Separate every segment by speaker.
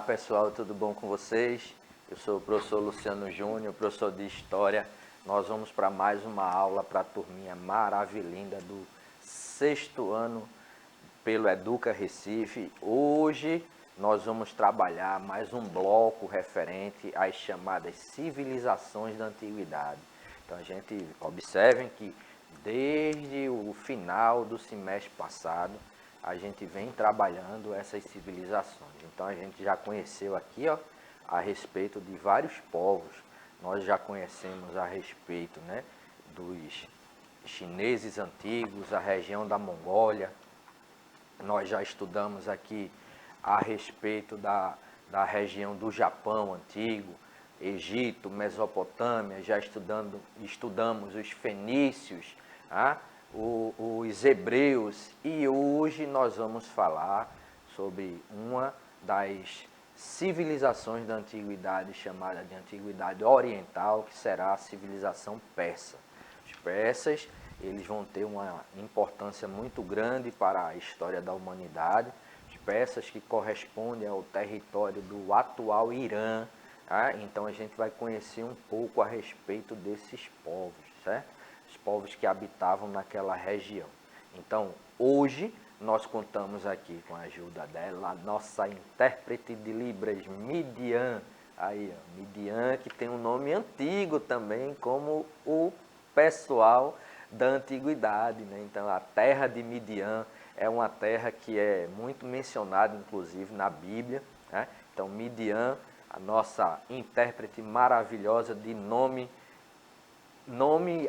Speaker 1: Olá pessoal, tudo bom com vocês? Eu sou o professor Luciano Júnior, professor de História. Nós vamos para mais uma aula para a turminha maravilhinda do sexto ano pelo Educa Recife. Hoje nós vamos trabalhar mais um bloco referente às chamadas civilizações da antiguidade. Então a gente observem que desde o final do semestre passado a gente vem trabalhando essas civilizações. Então a gente já conheceu aqui a respeito de vários povos. Nós já conhecemos a respeito, né, dos chineses antigos, a região da Mongólia. Nós já estudamos aqui a respeito da região do Japão antigo, Egito, Mesopotâmia, já estudamos os fenícios, os hebreus, e hoje nós vamos falar sobre uma das civilizações da antiguidade chamada de antiguidade oriental, que será a civilização persa. Os persas, eles vão ter uma importância muito grande para a história da humanidade. Os persas que correspondem ao território do atual Irã. Então a gente vai conhecer um pouco a respeito desses povos, certo? Os povos que habitavam naquela região. Então, hoje, nós contamos aqui com a ajuda dela, a nossa intérprete de Libras, Midian. Aí, Midian, que tem um nome antigo também, como o pessoal da antiguidade, né? Então, a terra de Midian é uma terra que é muito mencionada, inclusive, na Bíblia, né? Então, Midian, a nossa intérprete maravilhosa de nome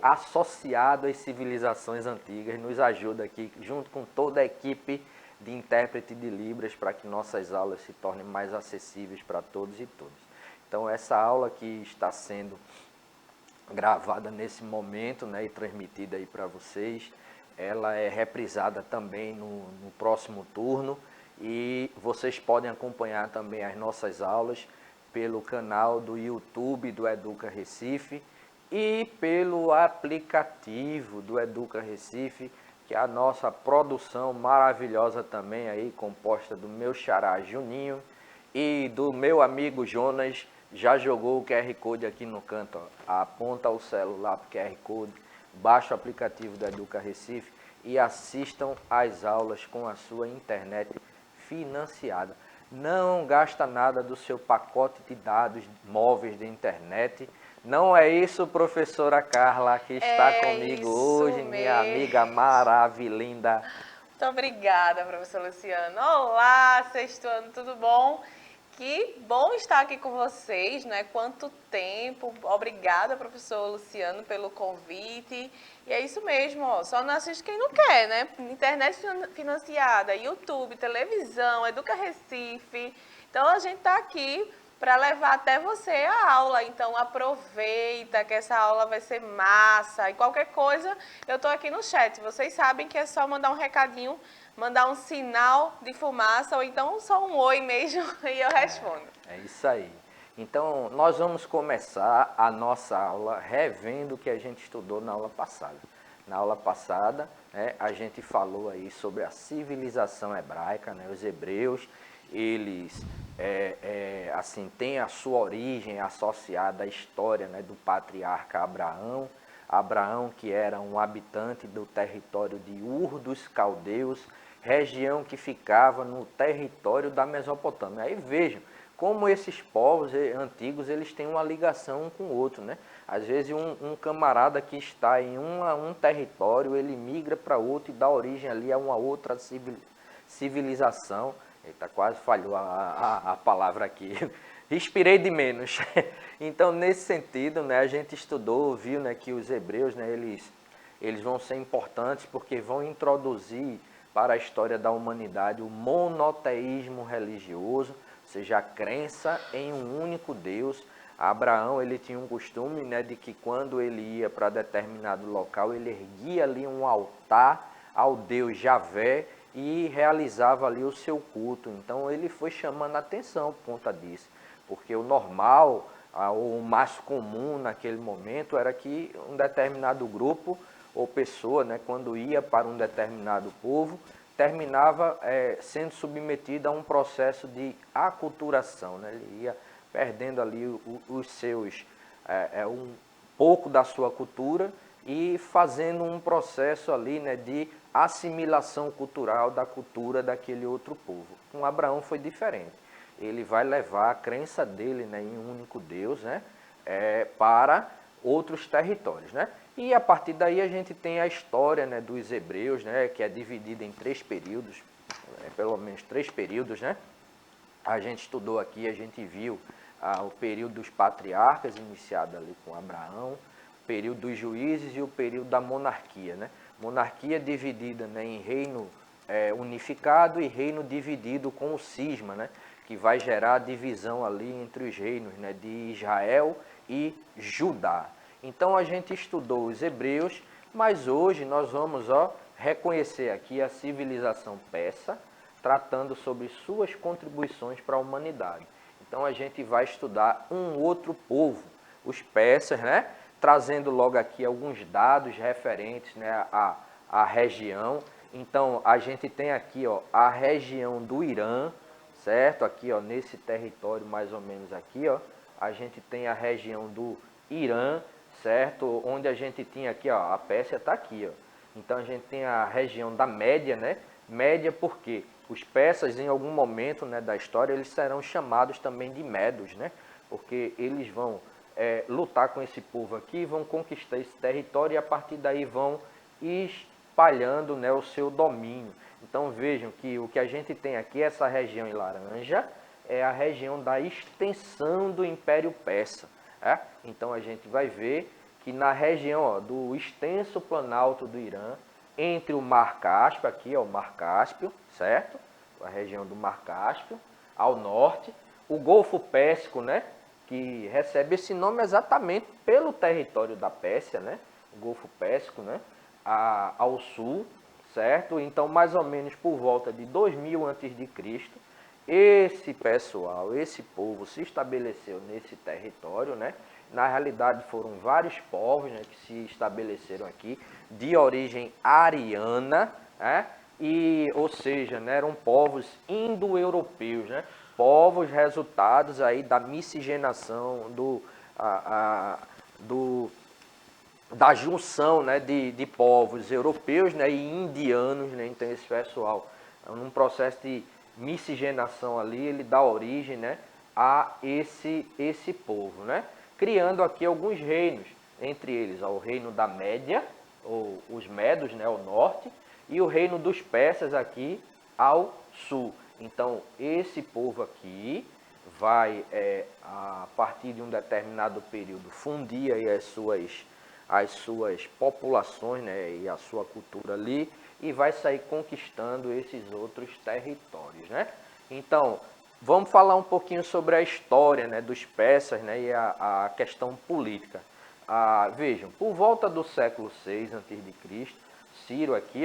Speaker 1: associado às civilizações antigas, nos ajuda aqui, junto com toda a equipe de intérprete de Libras, para que nossas aulas se tornem mais acessíveis para todos e todas. Então, essa aula que está sendo gravada nesse momento, né, e transmitida aí para vocês, ela é reprisada também no próximo turno, e vocês podem acompanhar também as nossas aulas pelo canal do YouTube do Educa Recife, e pelo aplicativo do Educa Recife, que é a nossa produção maravilhosa também aí, composta do meu xará Juninho e do meu amigo Jonas. Já jogou o QR Code aqui no canto, ó. Aponta o celular para o QR Code, baixa o aplicativo do Educa Recife e assistam às aulas com a sua internet financiada. Não gasta nada do seu pacote de dados móveis de internet. Não é isso, professora Carla, que está comigo hoje, minha amiga maravilhinda.
Speaker 2: Muito obrigada, professor Luciano. Olá, sexto ano, tudo bom? Que bom estar aqui com vocês, né? Quanto tempo. Obrigada, professor Luciano, pelo convite. E é isso mesmo, ó. Só não assiste quem não quer, né? Internet financiada, YouTube, televisão, Educa Recife. Então, a gente está aqui para levar até você a aula. Então, aproveita que essa aula vai ser massa. E qualquer coisa, eu estou aqui no chat. Vocês sabem que é só mandar um recadinho, mandar um sinal de fumaça, ou então só um oi mesmo, e eu respondo.
Speaker 1: É isso aí. Então, nós vamos começar a nossa aula revendo o que a gente estudou na aula passada. Na aula passada, né, a gente falou aí sobre a civilização hebraica, né, os hebreus. Eles assim, têm a sua origem associada à história, né, do patriarca Abraão. Abraão, que era um habitante do território de Ur dos Caldeus, região que ficava no território da Mesopotâmia. Aí vejam como esses povos antigos, eles têm uma ligação um com o outro, né? Às vezes um camarada que está em um território, ele migra para outro e dá origem ali a uma outra civilização. Eita, quase falhou a palavra aqui. Respirei de menos. Então, nesse sentido, né, a gente estudou, viu, né, que os hebreus, né, eles vão ser importantes porque vão introduzir para a história da humanidade o monoteísmo religioso, ou seja, a crença em um único Deus. Abraão, ele tinha um costume, né, de que quando ele ia para determinado local, ele erguia ali um altar ao Deus Javé e realizava ali o seu culto. Então ele foi chamando a atenção por conta disso, porque o normal, o mais comum naquele momento era que um determinado grupo ou pessoa, né, quando ia para um determinado povo, terminava sendo submetido a um processo de aculturação, né? Ele ia perdendo ali os seus, um pouco da sua cultura e fazendo um processo ali, né, de assimilação cultural da cultura daquele outro povo. Com Abraão foi diferente. Ele vai levar a crença dele, né, em um único Deus, né, para outros territórios, né? E a partir daí a gente tem a história, né, dos hebreus, né, que é dividida em 3 períodos, pelo menos 3 períodos, né? A gente estudou aqui, a gente viu o período dos patriarcas, iniciado ali com Abraão, o período dos juízes e o período da monarquia, né? Monarquia dividida, né, em reino unificado e reino dividido com o cisma, né, que vai gerar a divisão ali entre os reinos, né, de Israel e Judá. Então a gente estudou os hebreus, mas hoje nós vamos reconhecer aqui a civilização persa, tratando sobre suas contribuições para a humanidade. Então a gente vai estudar um outro povo, os persas, né? Trazendo logo aqui alguns dados referentes, né, à região. Então a gente tem aqui a região do Irã, certo? Aqui nesse território mais ou menos aqui, a gente tem a região do Irã, certo? Onde a gente tinha aqui, a Pérsia está aqui, Então a gente tem a região da Média, né? Média porque os persas, em algum momento, né, da história, eles serão chamados também de medos, né? Porque eles vão lutar com esse povo aqui, vão conquistar esse território e a partir daí vão espalhando, né, o seu domínio. Então vejam que o que a gente tem aqui, essa região em laranja, é a região da extensão do Império Persa. Então a gente vai ver que na região do extenso planalto do Irã, entre o Mar Cáspio, aqui o Mar Cáspio, certo? A região do Mar Cáspio, ao norte, o Golfo Pérsico, né? Que recebe esse nome exatamente pelo território da Pérsia, né? O Golfo Pérsico, né? Ao sul, certo? Então, mais ou menos por volta de 2000 a.C., esse pessoal, esse povo se estabeleceu nesse território, né? Na realidade foram vários povos, né, que se estabeleceram aqui, de origem ariana, né? Ou seja, né, eram povos indo-europeus, né? Povos resultados aí da miscigenação, da junção, né, de povos europeus, né, e indianos, né? Então esse pessoal, num processo de miscigenação ali, ele dá origem, né, a esse povo, né? Criando aqui alguns reinos, entre eles o reino da Média, ou os Medos, né, ao norte, e o reino dos persas aqui ao sul. Então, esse povo aqui vai, a partir de um determinado período, fundir aí as suas populações, né, e a sua cultura ali, e vai sair conquistando esses outros territórios, né? Então, vamos falar um pouquinho sobre a história, né, dos persas, né, e a questão política. Vejam, por volta do século VI a.C., Ciro aqui,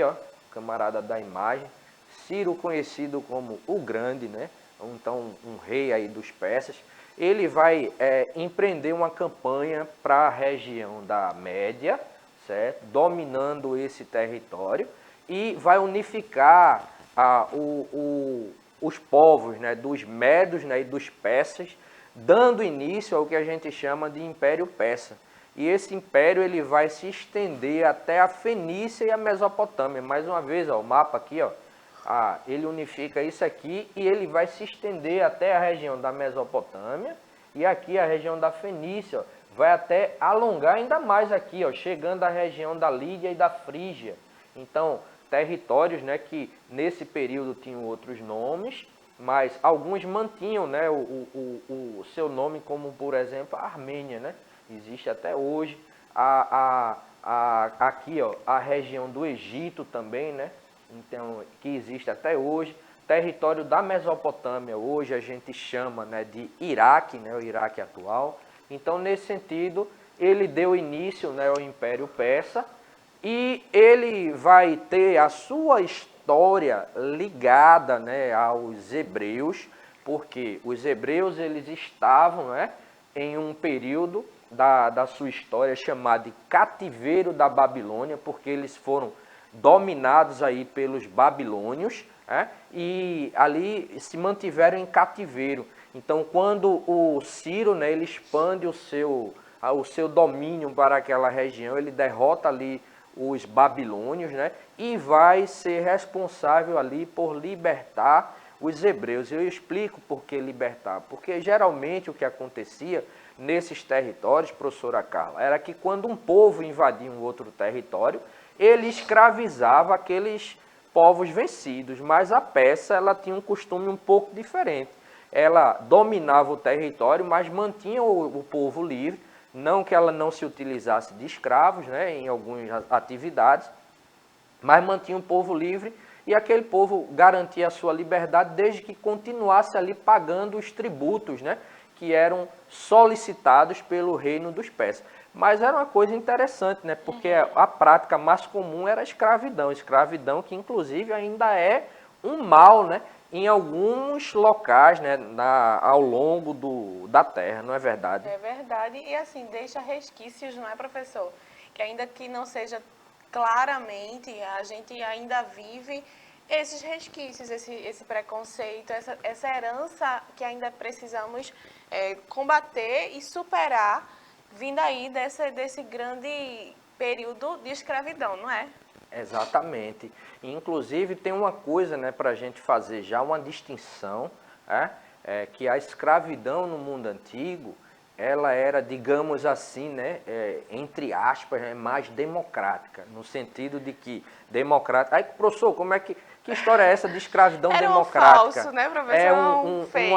Speaker 1: camarada da imagem, Ciro conhecido como o Grande, né, então um rei aí dos persas, ele vai empreender uma campanha para a região da Média, certo? Dominando esse território, e vai unificar os povos, né, dos Medos, né, e dos persas, dando início ao que a gente chama de Império Persa. E esse império ele vai se estender até a Fenícia e a Mesopotâmia. Mais uma vez, o mapa aqui, ele unifica isso aqui e ele vai se estender até a região da Mesopotâmia e aqui a região da Fenícia, vai até alongar ainda mais aqui, chegando à região da Lídia e da Frígia. Então, territórios, né, que nesse período tinham outros nomes, mas alguns mantinham, né, o seu nome, como por exemplo a Armênia, né? Existe até hoje. Aqui, a região do Egito também, né? Então, que existe até hoje. Território da Mesopotâmia, hoje a gente chama, né, de Iraque, né, o Iraque atual. Então, nesse sentido, ele deu início, né, ao Império Persa e ele vai ter a sua história ligada, né, aos hebreus, porque os hebreus eles estavam, né, em um período da sua história chamado de cativeiro da Babilônia, porque eles foram dominados aí pelos babilônios, e ali se mantiveram em cativeiro. Então, quando o Ciro, né, ele expande o seu domínio para aquela região, ele derrota ali os babilônios, né, e vai ser responsável ali por libertar os hebreus. Eu explico por que libertar. Porque geralmente o que acontecia nesses territórios, professora Carla, era que quando um povo invadia um outro território, ele escravizava aqueles povos vencidos, mas a peça ela tinha um costume um pouco diferente. Ela dominava o território, mas mantinha o povo livre, não que ela não se utilizasse de escravos, né, em algumas atividades, mas mantinha o povo livre e aquele povo garantia a sua liberdade desde que continuasse ali pagando os tributos, né, que eram solicitados pelo reino dos persas. Mas era uma coisa interessante, né, porque a prática mais comum era a escravidão. Escravidão que, inclusive, ainda é um mal, né, em alguns locais, né, ao longo da terra, não é verdade?
Speaker 2: É verdade. E assim, deixa resquícios, não é, professor? Que ainda que não seja claramente, a gente ainda vive esses resquícios, esse preconceito, essa herança que ainda precisamos combater e superar, vindo aí desse grande período de escravidão, não é?
Speaker 1: Exatamente. Inclusive tem uma coisa, né, para a gente fazer já uma distinção, que a escravidão no mundo antigo, ela era, digamos assim, né, entre aspas, né, mais democrática, no sentido de que democrática... Aí, professor, como é que história é essa de escravidão
Speaker 2: Era
Speaker 1: democrática?
Speaker 2: falso, né, professor?
Speaker 1: É
Speaker 2: Fake.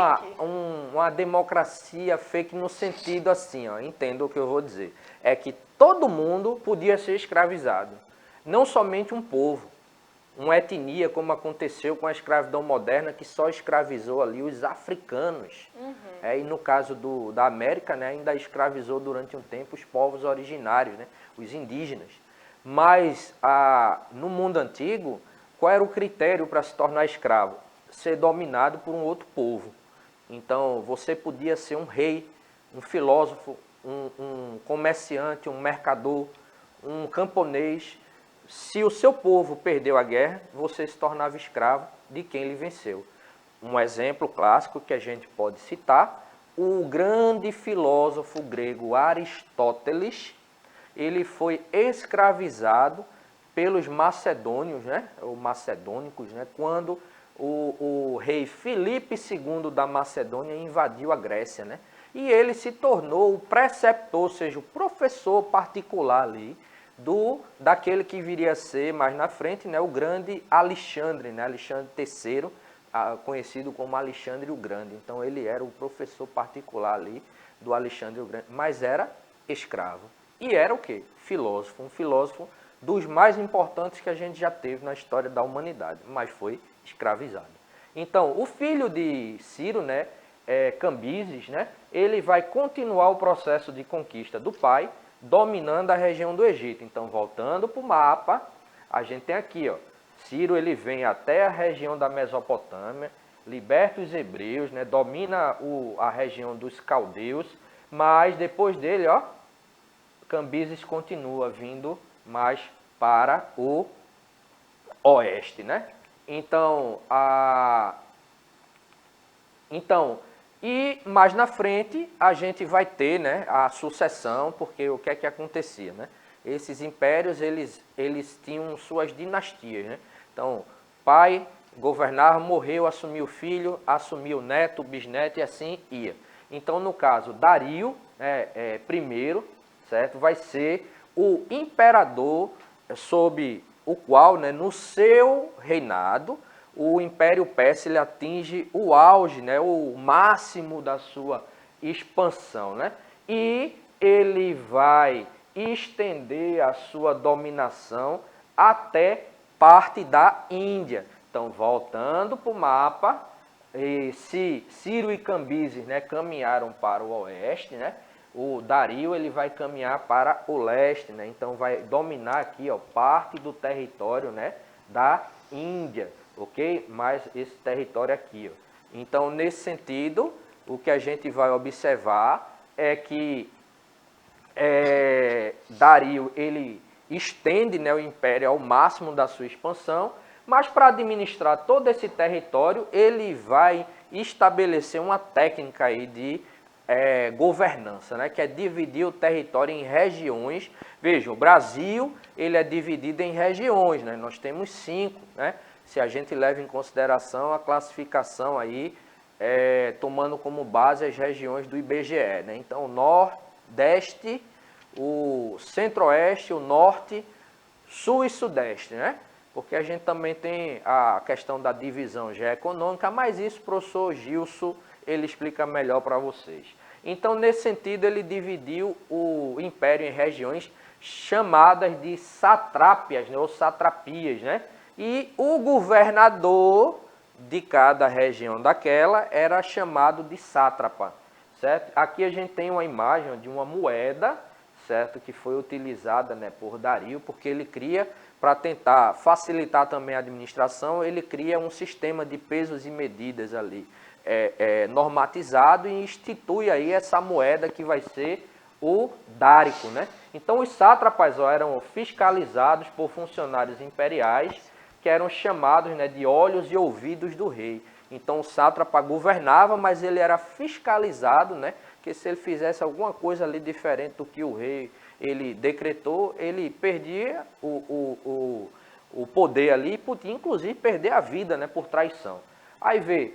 Speaker 1: uma democracia fake no sentido assim, ó, entenda o que eu vou dizer. É que todo mundo podia ser escravizado, não somente um povo, uma etnia, como aconteceu com a escravidão moderna, que só escravizou ali os africanos. E no caso da América, né, ainda escravizou durante um tempo os povos originários, né, os indígenas. Mas no mundo antigo, qual era o critério para se tornar escravo? Ser dominado por um outro povo. Então, você podia ser um rei, um filósofo, um comerciante, um mercador, um camponês. Se o seu povo perdeu a guerra, você se tornava escravo de quem lhe venceu. Um exemplo clássico que a gente pode citar, o grande filósofo grego Aristóteles, ele foi escravizado pelos macedônios, né, ou macedônicos, né, quando o rei Filipe II da Macedônia invadiu a Grécia, né, e ele se tornou o preceptor, ou seja, o professor particular ali daquele que viria a ser mais na frente, né, o grande Alexandre, né, Alexandre III, conhecido como Alexandre o Grande. Então ele era o professor particular ali do Alexandre o Grande, mas era escravo. E era o quê? Filósofo, um filósofo dos mais importantes que a gente já teve na história da humanidade, mas foi escravizado. Então, o filho de Ciro, né, Cambises, né, ele vai continuar o processo de conquista do pai, dominando a região do Egito. Então, voltando para o mapa, a gente tem aqui, ó, Ciro ele vem até a região da Mesopotâmia, liberta os hebreus, né, domina a região dos caldeus, mas depois dele, ó, Cambises continua vindo mais para o oeste, né? Então, e mais na frente a gente vai ter, né, a sucessão, porque o que é que acontecia, né? Esses impérios, eles tinham suas dinastias, né? Então, pai governava, morreu, assumiu o filho, assumiu o neto, o bisneto e assim ia. Então, no caso, Dario, primeiro, certo? Vai ser o imperador sob o qual, né, no seu reinado, o Império Persa ele atinge o auge, né, o máximo da sua expansão, né? E ele vai estender a sua dominação até parte da Índia. Então, voltando para o mapa, se Ciro e Cambises, né, caminharam para o oeste, né, o Dario ele vai caminhar para o leste, né, então vai dominar aqui, ó, parte do território, né, da Índia, ok? Mas esse território aqui, ó. Então, nesse sentido, o que a gente vai observar é que Dario ele estende, né, o império ao máximo da sua expansão, mas para administrar todo esse território, ele vai estabelecer uma técnica aí de governança, né, que é dividir o território em regiões. Vejam, o Brasil ele é dividido em regiões, né? Nós temos 5, né? Se a gente leva em consideração a classificação aí, tomando como base as regiões do IBGE, né? Então, o Nordeste, o Centro-Oeste, o Norte, Sul e Sudeste, né? Porque a gente também tem a questão da divisão geoeconômica, mas isso o professor Gilson ele explica melhor para vocês. Então, nesse sentido, ele dividiu o império em regiões chamadas de satrápias, né, ou satrapias, né? E o governador de cada região daquela era chamado de sátrapa, certo? Aqui a gente tem uma imagem de uma moeda, certo? Que foi utilizada, né, por Dario, porque ele cria, para tentar facilitar também a administração, ele cria um sistema de pesos e medidas ali, normatizado, e institui aí essa moeda que vai ser o dárico, né? Então os sátrapas eram fiscalizados por funcionários imperiais que eram chamados, né, de olhos e ouvidos do rei. Então o sátrapa governava, mas ele era fiscalizado, né? Que se ele fizesse alguma coisa ali diferente do que o rei ele decretou, ele perdia o poder ali e podia inclusive perder a vida, né, por traição. Aí vê,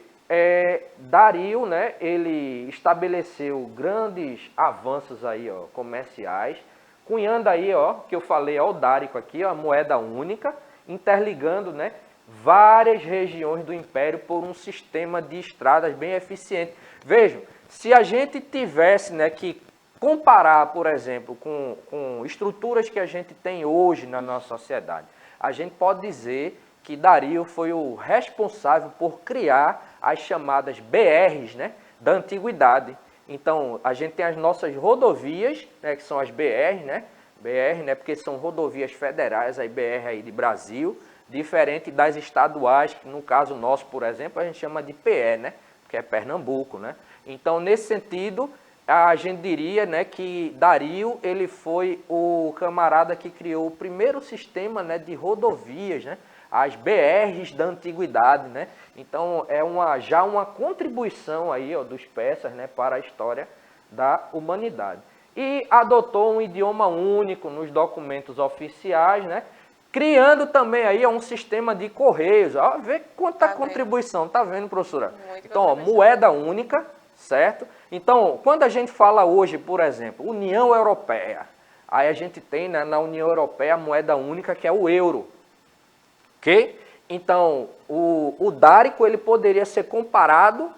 Speaker 1: Dario, né, ele estabeleceu grandes avanços aí, ó, comerciais, cunhando aí, ó, que eu falei, ó, o dárico aqui, ó, a moeda única, interligando, né, várias regiões do império por um sistema de estradas bem eficiente. Vejam, se a gente tivesse, né, que comparar, por exemplo, com estruturas que a gente tem hoje na nossa sociedade, a gente pode dizer que Dario foi o responsável por criar as chamadas BRs, né, da antiguidade. Então, a gente tem as nossas rodovias, né, que são as BR, né, porque são rodovias federais, aí BR aí de Brasil, diferente das estaduais, que no caso nosso, por exemplo, a gente chama de PE, né, que é Pernambuco, né. Então, nesse sentido, a gente diria, né, que Dario ele foi o camarada que criou o primeiro sistema, né, de rodovias, né, as BRs da antiguidade, né? Então é já uma contribuição aí, ó, dos persas, né, para a história da humanidade. E adotou um idioma único nos documentos oficiais, né, criando também aí um sistema de correios. Ó, vê quanta contribuição, tá vendo, professora? Então, ó, moeda única, certo? Então, quando a gente fala hoje, por exemplo, União Europeia, aí a gente tem, né, na União Europeia a moeda única que é o euro. Ok? Então, o dárico ele poderia ser comparado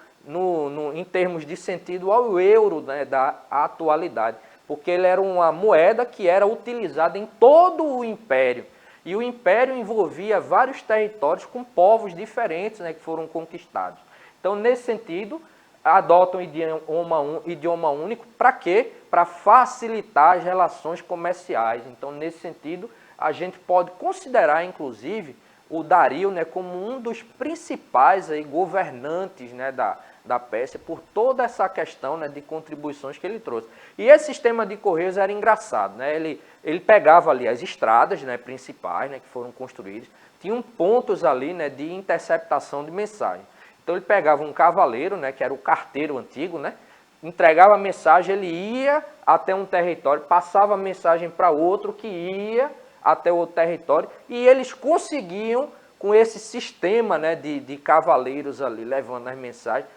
Speaker 1: em termos de sentido ao euro, né, da atualidade, porque ele era uma moeda que era utilizada em todo o império. E o império envolvia vários territórios com povos diferentes, né, que foram conquistados. Então, nesse sentido, adotam um idioma único para quê? Para facilitar as relações comerciais. Então, nesse sentido, a gente pode considerar, inclusive, o Dario, né, como um dos principais aí, governantes, né, da Pérsia, por toda essa questão, né, de contribuições que ele trouxe. E esse sistema de correios era engraçado, né? Ele pegava ali as estradas, né, principais, né, que foram construídas, tinham pontos ali, né, de interceptação de mensagem. Então ele pegava um cavaleiro, né, que era o carteiro antigo, né, entregava a mensagem, ele ia até um território, passava a mensagem para outro que ia até o território, e eles conseguiam, com esse sistema, né, de cavaleiros ali, levando as mensagens,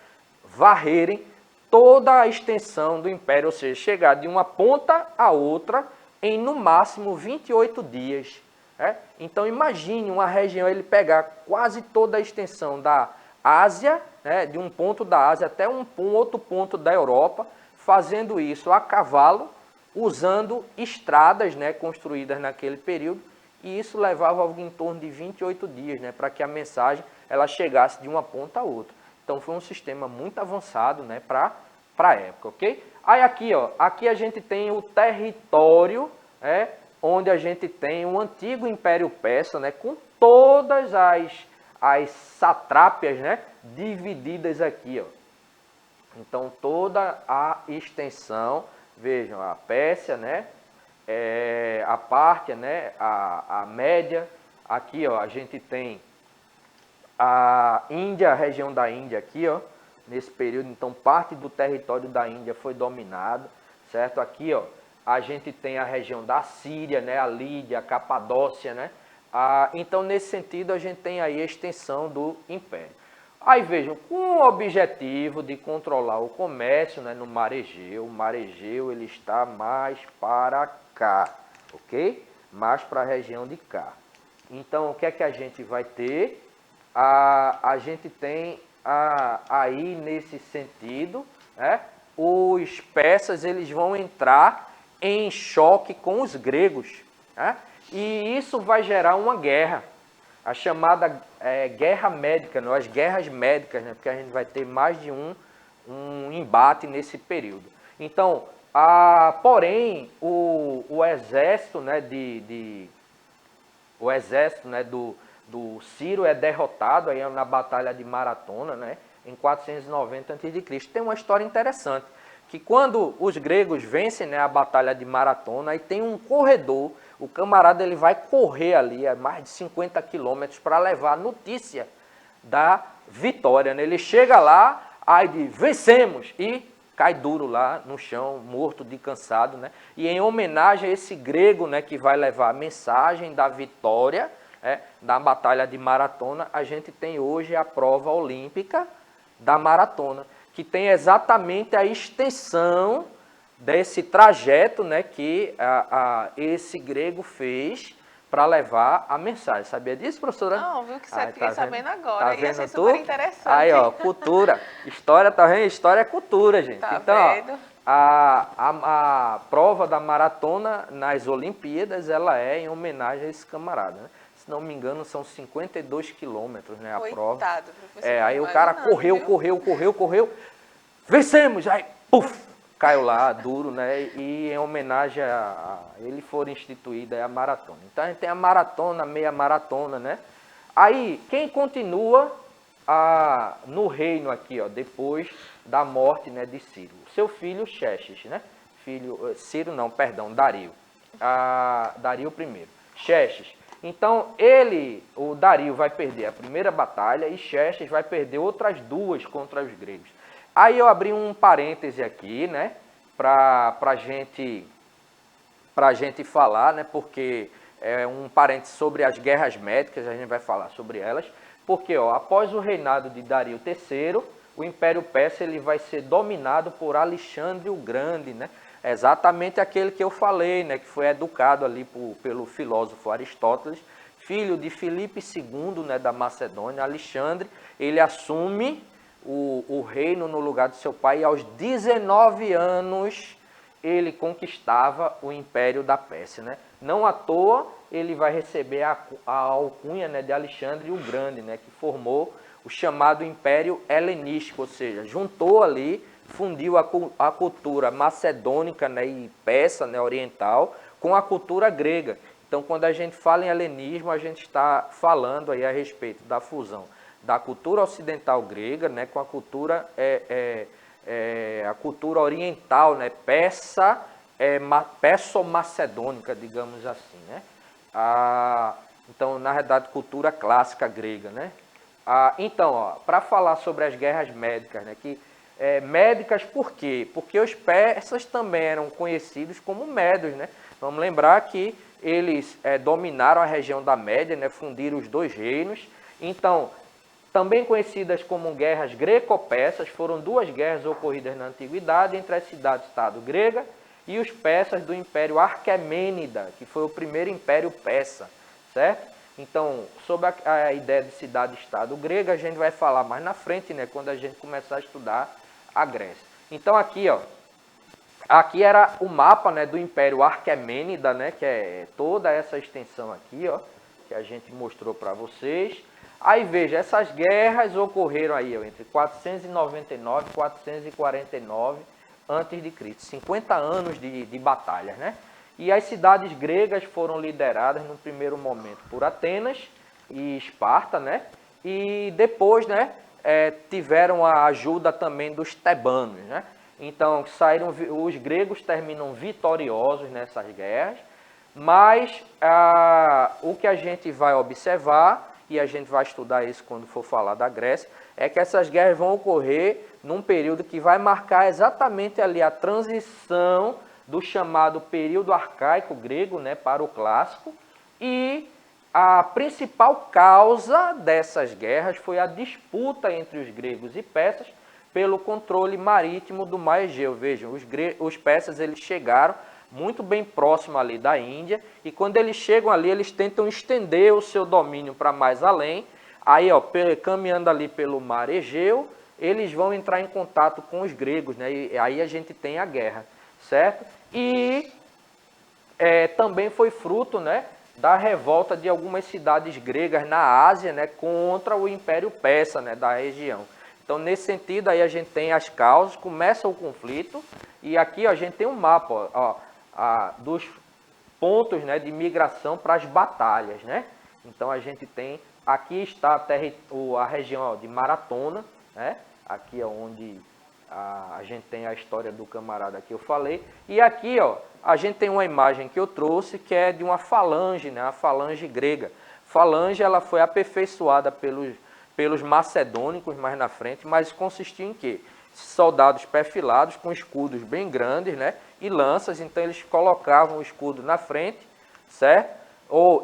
Speaker 1: varrerem toda a extensão do império, ou seja, chegar de uma ponta a outra em, no máximo, 28 dias. Né? Então, imagine uma região, ele pegar quase toda a extensão da Ásia, né, de um ponto da Ásia até um outro ponto da Europa, fazendo isso a cavalo, usando estradas, né, construídas naquele período, e isso levava algo em torno de 28 dias, né, para que a mensagem ela chegasse de uma ponta a outra. Então foi um sistema muito avançado, né, para a época, ok? Aí aqui, ó, aqui a gente tem o território, onde a gente tem o antigo Império Persa, né, com todas as satrápias, né, divididas aqui, ó. Então toda a extensão, vejam, a Pérsia, né, a Pártia, né, a Média. Aqui, ó, a gente tem a Índia, a região da Índia aqui, ó, nesse período. Então, parte do território da Índia foi dominado, certo? Aqui, ó, a gente tem a região da Síria, né, a Lídia, a Capadócia, né? Então, nesse sentido, a gente tem aí a extensão do Império. Aí, vejam, com o objetivo de controlar o comércio, né, no Mar Egeu, o Mar Egeu ele está mais para cá, ok? Mais para a região de cá. Então, o que é que a gente vai ter? A gente tem aí, nesse sentido, né, os persas eles vão entrar em choque com os gregos, né? E isso vai gerar uma guerra, a chamada guerra médica, não? As guerras médicas, né? Porque a gente vai ter mais de um embate nesse período. Então, porém, o exército, né, do Ciro é derrotado aí na Batalha de Maratona, né, em 490 a.C. Tem uma história interessante, que quando os gregos vencem, né, a Batalha de Maratona, aí tem um corredor, o camarada ele vai correr ali a mais de 50 quilômetros para levar a notícia da vitória, né? Ele chega lá, aí diz, vencemos, e cai duro lá no chão, morto de cansado, né? E em homenagem a esse grego, né, que vai levar a mensagem da vitória, da Batalha de Maratona, a gente tem hoje a prova olímpica da maratona, que tem exatamente a extensão desse trajeto, né, que esse grego fez para levar a mensagem. Sabia disso, professora?
Speaker 2: Não, viu que você fiquei sabendo agora.
Speaker 1: Tá
Speaker 2: E achei
Speaker 1: vendo
Speaker 2: super interessante.
Speaker 1: Aí, ó, cultura. História, tá vendo? História é cultura, gente.
Speaker 2: Tá
Speaker 1: então,
Speaker 2: vendo?
Speaker 1: Ó, a prova da maratona nas Olimpíadas, ela é em homenagem a esse camarada, né? Se não me engano, são 52 quilômetros, né, a prova.
Speaker 2: Coitado, professor.
Speaker 1: Aí o cara correu. Vencemos! Aí, puf! Caiu lá, duro, né? E em homenagem a ele for instituída a maratona. Então a gente tem a maratona, a meia maratona, né? Aí, quem continua no reino aqui, ó, depois da morte, né, de Ciro? Seu filho Xerxes, né? Dario. Dario I. Xerxes. Então, o Dario vai perder a primeira batalha e Xerxes vai perder outras duas contra os gregos. Aí eu abri um parêntese aqui, né, pra gente falar, né, porque é um parêntese sobre as guerras médicas, a gente vai falar sobre elas, porque, ó, após o reinado de Dario III, o Império Persa ele vai ser dominado por Alexandre o Grande, né, exatamente aquele que eu falei, né, que foi educado ali pelo filósofo Aristóteles, filho de Filipe II, né, da Macedônia. Alexandre, ele assume o reino no lugar de seu pai e aos 19 anos ele conquistava o Império da Pérsia, né? Não à toa ele vai receber a alcunha, né, de Alexandre o Grande, né, que formou o chamado Império Helenístico, ou seja, juntou ali, fundiu a cultura macedônica, né, e persa, né, oriental, com a cultura grega. Então, quando a gente fala em helenismo, a gente está falando aí a respeito da fusão da cultura ocidental grega, né, com a cultura oriental, né, perso-macedônica, digamos assim, né? Então, na realidade, cultura clássica grega, né? Então, para falar sobre as guerras médicas, né, médicas por quê? Porque os persas também eram conhecidos como médios, né? Vamos lembrar que eles dominaram a região da Média, né, fundiram os dois reinos. Então, também conhecidas como guerras greco-persas, foram duas guerras ocorridas na antiguidade entre as cidades-estado grega e os persas do Império Aquemênida, que foi o primeiro império persa, certo? Então, sobre a ideia de cidade-estado grega, a gente vai falar mais na frente, né, quando a gente começar a estudar a Grécia. Então, aqui, ó, aqui era o mapa, né, do Império Aquemênida, né, que é toda essa extensão aqui, ó, que a gente mostrou para vocês. Aí veja, essas guerras ocorreram aí, ó, entre 499 e 449 a.C., 50 anos de batalhas, né? E as cidades gregas foram lideradas no primeiro momento por Atenas e Esparta, né? E depois, né, tiveram a ajuda também dos tebanos, né? Então, os gregos terminam vitoriosos nessas guerras, mas o que a gente vai observar, e a gente vai estudar isso quando for falar da Grécia, é que essas guerras vão ocorrer num período que vai marcar exatamente ali a transição do chamado período arcaico grego, né, para o clássico, e a principal causa dessas guerras foi a disputa entre os gregos e persas pelo controle marítimo do mar Egeu. Vejam, os persas eles chegaram muito bem próximo ali da Índia, e quando eles chegam ali, eles tentam estender o seu domínio para mais além. Aí, ó, caminhando ali pelo mar Egeu, eles vão entrar em contato com os gregos, né? E aí a gente tem a guerra, certo? E também foi fruto, né, da revolta de algumas cidades gregas na Ásia, né, contra o Império Persa, né, da região. Então, nesse sentido, aí a gente tem as causas, começa o conflito, e aqui ó, a gente tem um mapa ó, dos pontos, né, de migração para as batalhas, né? Então, a gente tem, aqui está a região ó, de Maratona, né? Aqui é onde a gente tem a história do camarada que eu falei, e aqui ó, a gente tem uma imagem que eu trouxe que é de uma falange, né? A falange grega. Falange ela foi aperfeiçoada pelos macedônicos mais na frente, mas consistia em quê? Soldados perfilados com escudos bem grandes, né? E lanças, então eles colocavam o escudo na frente, certo?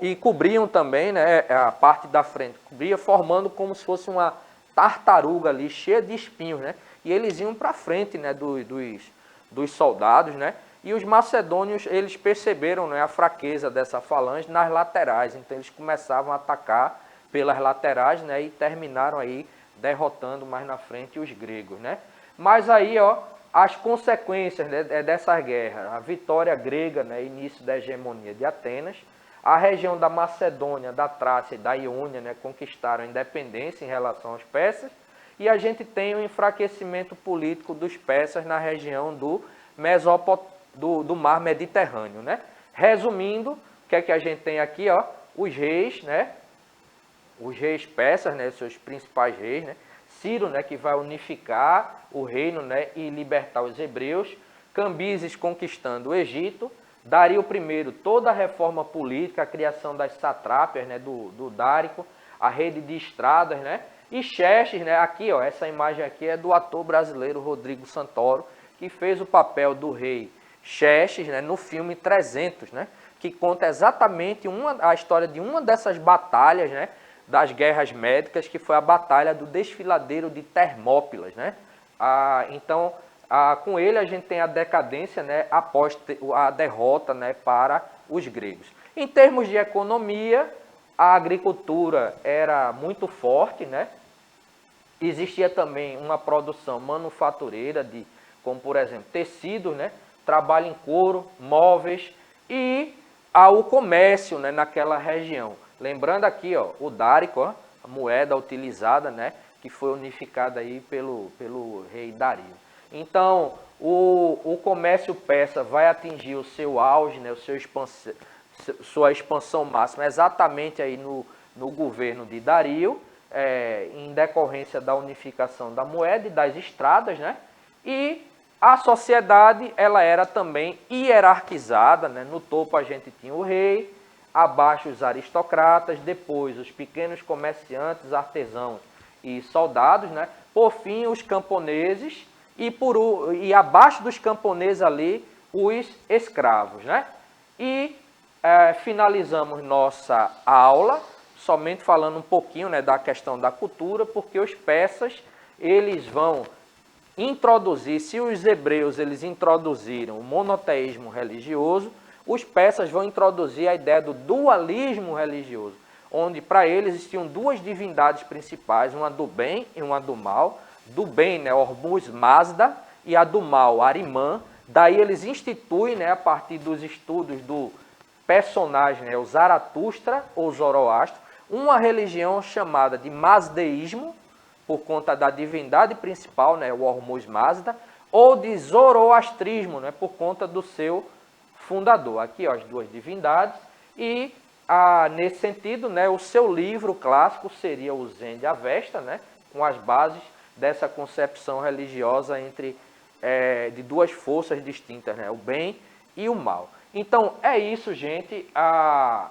Speaker 1: E cobriam também, né, a parte da frente, cobria formando como se fosse uma tartaruga ali, cheia de espinhos, né? E eles iam para frente, né, dos soldados, né? E os macedônios, eles perceberam, né, a fraqueza dessa falange nas laterais, então eles começavam a atacar pelas laterais, né, e terminaram aí derrotando mais na frente os gregos, né? Mas aí, ó, as consequências, né, dessa guerra, a vitória grega, né, início da hegemonia de Atenas, a região da Macedônia, da Trácia e da Iônia, né, conquistaram a independência em relação aos persas, e a gente tem o enfraquecimento político dos persas na região do mar Mediterrâneo, né? Resumindo, o que é que a gente tem aqui, ó? Os reis, né? Os reis persas, né? Seus principais reis, né? Ciro, né? Que vai unificar o reino, né? E libertar os hebreus. Cambises conquistando o Egito. Dario I, toda a reforma política, a criação das satrápias, né? Do Dárico, a rede de estradas, né? E Xerxes, né? Aqui, ó, essa imagem aqui é do ator brasileiro Rodrigo Santoro, que fez o papel do rei Xerxes, né, no filme 300, né, que conta exatamente a história de uma dessas batalhas, né, das guerras médicas, que foi a batalha do desfiladeiro de Termópilas, né? Então, com ele a gente tem a decadência, né, após a derrota, né, para os gregos. Em termos de economia, a agricultura era muito forte, né? Existia também uma produção manufatureira, como por exemplo tecidos, né? Trabalho em couro, móveis e o comércio, né, naquela região. Lembrando aqui, ó, o Dárico, ó, a moeda utilizada, né, que foi unificada aí pelo rei Dario. Então, o comércio persa vai atingir o seu auge, né, sua expansão máxima exatamente aí no governo de Dario, em decorrência da unificação da moeda e das estradas, né? E a sociedade ela era também hierarquizada, né? No topo a gente tinha o rei, abaixo os aristocratas, depois os pequenos comerciantes, artesãos e soldados, né? Por fim os camponeses e abaixo dos camponeses ali os escravos, né? E finalizamos nossa aula somente falando um pouquinho, né, da questão da cultura, porque os persas eles vão introduzir, se os hebreus eles introduziram o monoteísmo religioso, os persas vão introduzir a ideia do dualismo religioso, onde para eles existiam duas divindades principais, uma do bem e uma do mal. Do bem, né, Hormuz Mazda, e a do mal, Arimã. Daí eles instituem, né, a partir dos estudos do personagem, né, o Zaratustra ou Zoroastro, uma religião chamada de Mazdeísmo, por conta da divindade principal, né, o Hormuz Mazda, ou de Zoroastrismo, né, por conta do seu fundador. Aqui, ó, as duas divindades. E, nesse sentido, né, o seu livro clássico seria o Zen de Avesta, né, com as bases dessa concepção religiosa entre de duas forças distintas, né? O bem e o mal. Então, é isso, gente. A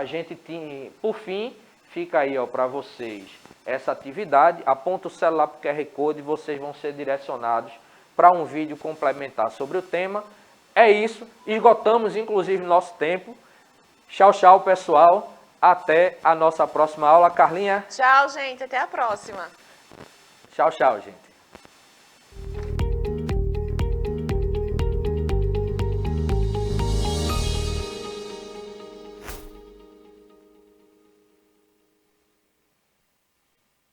Speaker 1: gente tem, por fim, fica aí para vocês essa atividade. Aponta o celular para o QR Code e vocês vão ser direcionados para um vídeo complementar sobre o tema. É isso. Esgotamos, inclusive, nosso tempo. Tchau, tchau, pessoal. Até a nossa próxima aula. Carlinha?
Speaker 2: Tchau, gente. Até a próxima.
Speaker 1: Tchau, tchau, gente.